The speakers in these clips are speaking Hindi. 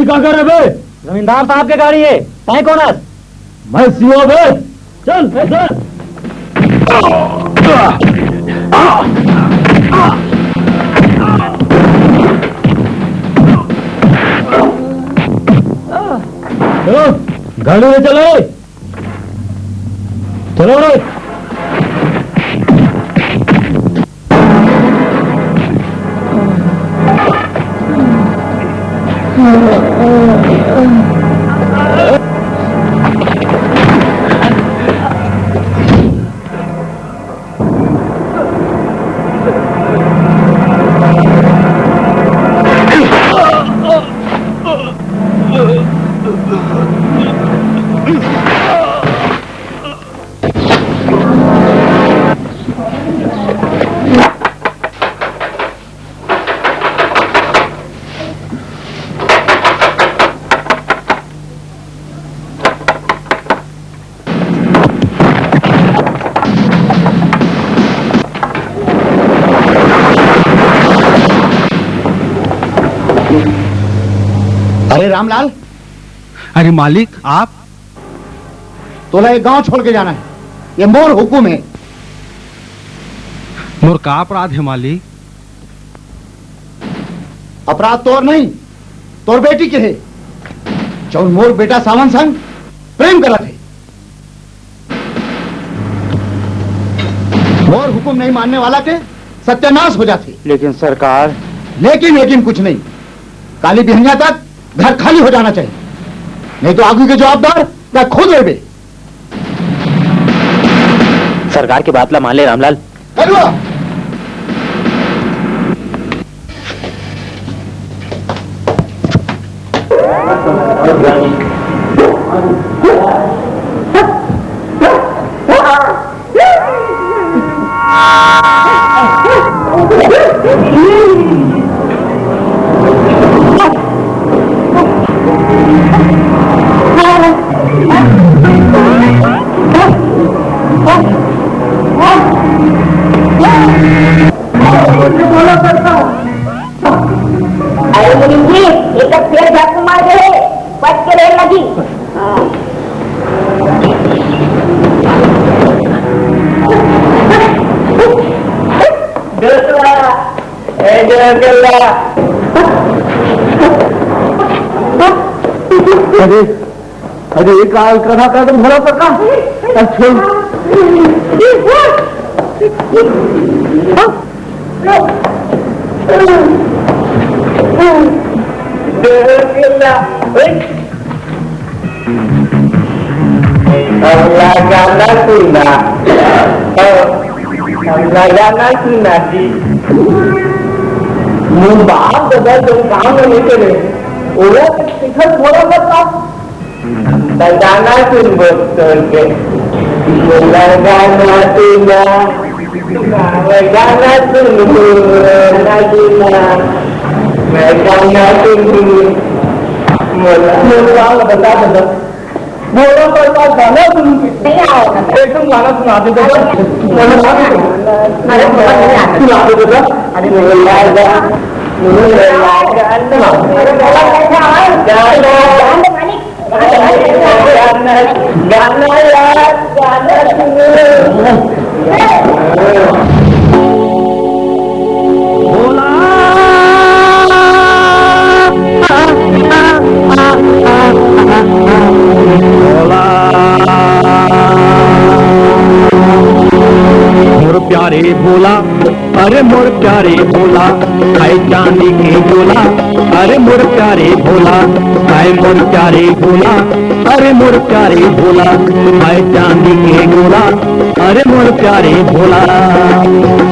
गाड़ी कहाँ कर रहे? जमींदार साहब की गाड़ी है। तय कौन है? मैं सीओ बे। चल चल। चलो गाड़ी में चलो। चलो रे। अरे रामलाल। अरे मालिक आप? तोला ये गांव छोड़ के जाना है, ये मोर हुकुम है। मोर का अपराध है मालिक? अपराध तोर नहीं, तोर बेटी के है। जौन मोर बेटा सावन संग प्रेम करत है। मोर हुकुम नहीं मानने वाला के सत्यानाश हो जाते। लेकिन सरकार। लेकिन कुछ नहीं। काली बिहनिया तक घर खाली हो जाना चाहिए, नहीं तो आगे के जवाबदार मैं खुद लेबे। सरकार की बात ला मान ले रामलाल। अरे ये काल कथा का तुम भला पक्का। अच्छा बाप दादा जो काम नहीं करे ओला शिखर थोड़ा सा लगाना सुन बोल के लगाना सुन मोला बता दो मोला पर गाना सुनूंगी नहीं आओ एकदम गाना सुना दे दो सुना दे दो मोर प्यारे भोला, अरे मोर प्यारे भोला, खाए चांदी के गोला, अरे मोर प्यारे भोला, खाए मोर प्यारे भोला, अरे मोर प्यारे भोला, खाए चांदी के गोला, अरे मोर प्यारे भोला।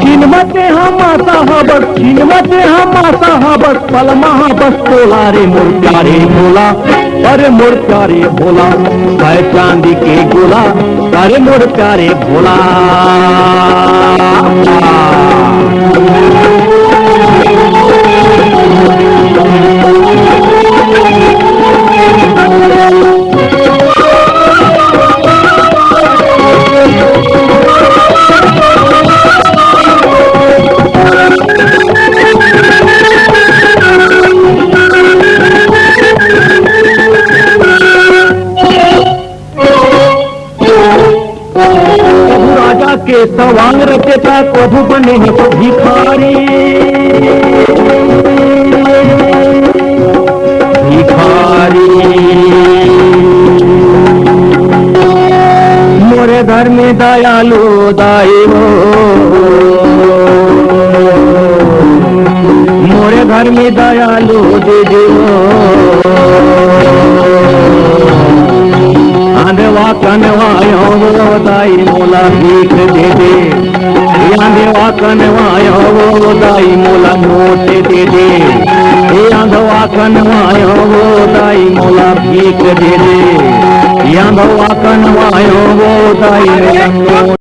छिनमते हम आसा हबस, छिनमते हम आसा हबस, पल महाबस तोला रे मोर प्यारे भोला, अरे मोर प्यारे भोला, खाए चांदी के गोला, अरे मोर प्यारे भोला। के सवांग रचेता प्रभु बने हैं तो भिखारी भिखारी मोरे घर में दयालु दाई हो मोरे घर में दयालु दे दे आंधवा कनवायो वो दाई मोला भीख दे दे आंधवा कनवायो वो दाई मोला नोट दे दे आंधवा कनवायो वो दाई मोला भीख दे दे आंधवा कनवायो वो दाई मोला नोट